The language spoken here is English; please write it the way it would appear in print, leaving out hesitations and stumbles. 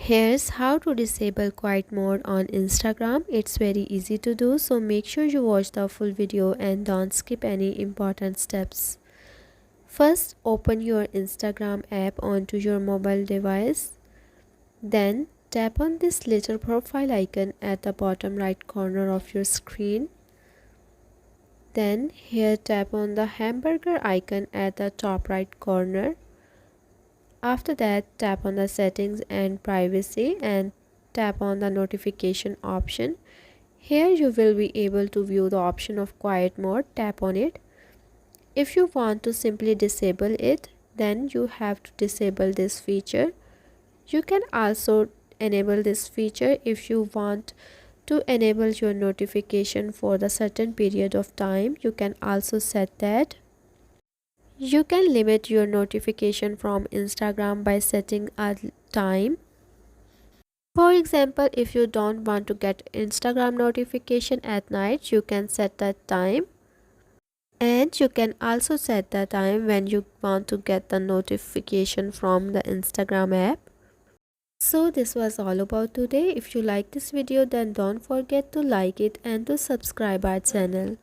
Here's how to disable quiet mode on Instagram. It's very easy to do, so make sure you watch the full video and don't skip any important steps. First, open your Instagram app onto your mobile device. Then, tap on this little profile icon at the bottom right corner of your screen. Then, here tap on the hamburger icon at the top right corner. After that, tap on the settings and privacy and tap on the notification option. Here you will be able to view the option of quiet mode. Tap on it. If you want to simply disable it, then you have to disable this feature. You can also enable this feature if you want to enable your notification for the certain period of time. You can also set that. You can limit your notification from Instagram by setting a time. For example, if you don't want to get Instagram notification at night, you can set that time. And you can also set the time when you want to get the notification from the Instagram app. So this was all about today. If you like this video, then don't forget to like it and to subscribe our channel.